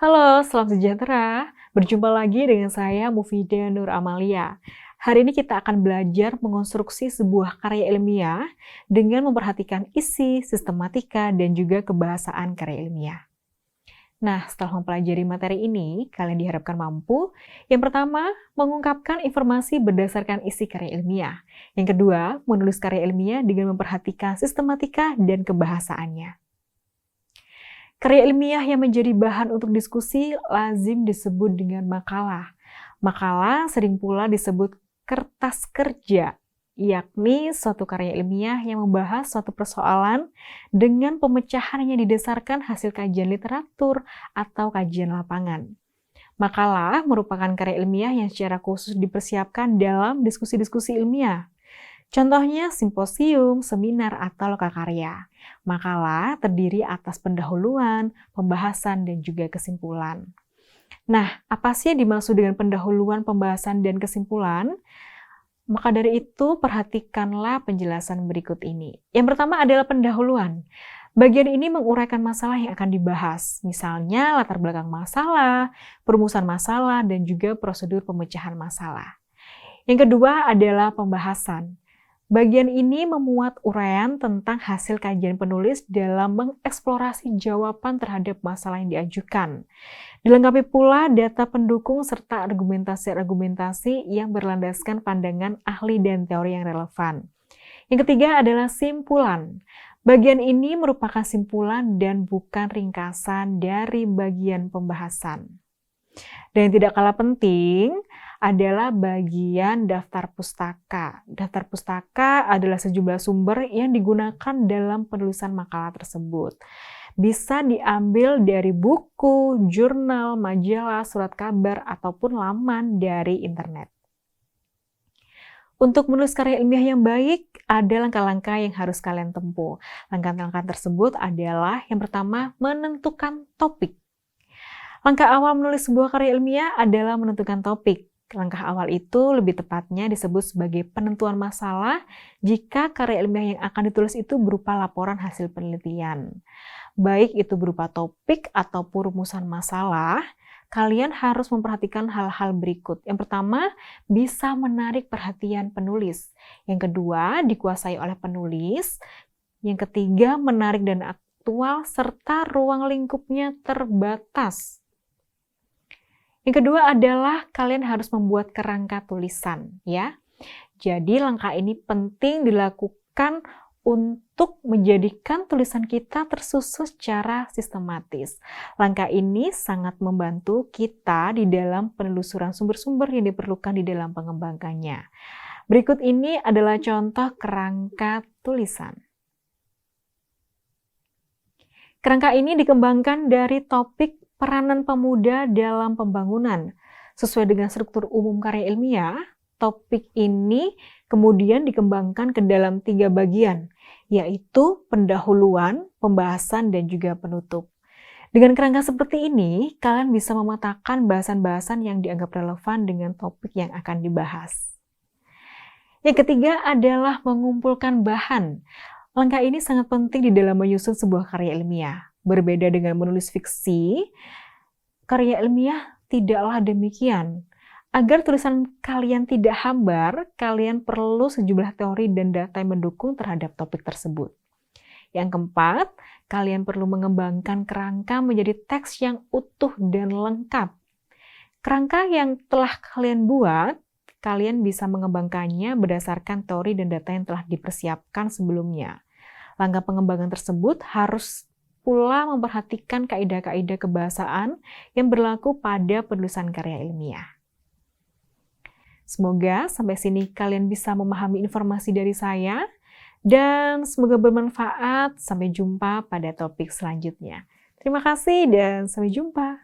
Halo, salam sejahtera. Berjumpa lagi dengan saya Mufidah Nur Amalia. Hari ini kita akan belajar mengonstruksi sebuah karya ilmiah dengan memperhatikan isi, sistematika, dan juga kebahasaan karya ilmiah. Nah, setelah mempelajari materi ini, kalian diharapkan mampu, yang pertama, mengungkapkan informasi berdasarkan isi karya ilmiah. Yang kedua, menulis karya ilmiah dengan memperhatikan sistematika dan kebahasaannya. Karya ilmiah yang menjadi bahan untuk diskusi lazim disebut dengan makalah. Makalah sering pula disebut kertas kerja, yakni suatu karya ilmiah yang membahas suatu persoalan dengan pemecahan yang didasarkan hasil kajian literatur atau kajian lapangan. Makalah merupakan karya ilmiah yang secara khusus dipersiapkan dalam diskusi-diskusi ilmiah. Contohnya simposium, seminar, atau lokakarya. Makalah terdiri atas pendahuluan, pembahasan, dan juga kesimpulan. Nah, apa sih yang dimaksud dengan pendahuluan, pembahasan, dan kesimpulan? Maka dari itu, perhatikanlah penjelasan berikut ini. Yang pertama adalah pendahuluan. Bagian ini menguraikan masalah yang akan dibahas, misalnya latar belakang masalah, perumusan masalah, dan juga prosedur pemecahan masalah. Yang kedua adalah pembahasan. Bagian ini memuat uraian tentang hasil kajian penulis dalam mengeksplorasi jawaban terhadap masalah yang diajukan. Dilengkapi pula data pendukung serta argumentasi-argumentasi yang berlandaskan pandangan ahli dan teori yang relevan. Yang ketiga adalah simpulan. Bagian ini merupakan simpulan dan bukan ringkasan dari bagian pembahasan. Dan yang tidak kalah penting adalah bagian daftar pustaka. Daftar pustaka adalah sejumlah sumber yang digunakan dalam penulisan makalah tersebut. Bisa diambil dari buku, jurnal, majalah, surat kabar, ataupun laman dari internet. Untuk menulis karya ilmiah yang baik, ada langkah-langkah yang harus kalian tempuh. Langkah-langkah tersebut adalah yang pertama, menentukan topik. Langkah awal menulis sebuah karya ilmiah adalah menentukan topik. Langkah awal itu lebih tepatnya disebut sebagai penentuan masalah jika karya ilmiah yang akan ditulis itu berupa laporan hasil penelitian. Baik itu berupa topik ataupun rumusan masalah, kalian harus memperhatikan hal-hal berikut. Yang pertama, bisa menarik perhatian penulis. Yang kedua, dikuasai oleh penulis. Yang ketiga, menarik dan aktual serta ruang lingkupnya terbatas. Yang kedua adalah kalian harus membuat kerangka tulisan, ya. Jadi langkah ini penting dilakukan untuk menjadikan tulisan kita tersusun secara sistematis. Langkah ini sangat membantu kita di dalam penelusuran sumber-sumber yang diperlukan di dalam pengembangannya. Berikut ini adalah contoh kerangka tulisan. Kerangka ini dikembangkan dari topik peranan pemuda dalam pembangunan. Sesuai dengan struktur umum karya ilmiah, topik ini kemudian dikembangkan ke dalam 3 bagian, yaitu pendahuluan, pembahasan, dan juga penutup. Dengan kerangka seperti ini, kalian bisa memetakan bahasan-bahasan yang dianggap relevan dengan topik yang akan dibahas. Yang ketiga adalah mengumpulkan bahan. Langkah ini sangat penting di dalam menyusun sebuah karya ilmiah. Berbeda dengan menulis fiksi, karya ilmiah tidaklah demikian. Agar tulisan kalian tidak hambar, kalian perlu sejumlah teori dan data yang mendukung terhadap topik tersebut. Yang keempat, kalian perlu mengembangkan kerangka menjadi teks yang utuh dan lengkap. Kerangka yang telah kalian buat, kalian bisa mengembangkannya berdasarkan teori dan data yang telah dipersiapkan sebelumnya. Langkah pengembangan tersebut harus pula memperhatikan kaidah-kaidah kebahasaan yang berlaku pada penulisan karya ilmiah. Semoga sampai sini kalian bisa memahami informasi dari saya dan semoga bermanfaat. Sampai jumpa pada topik selanjutnya. Terima kasih dan sampai jumpa.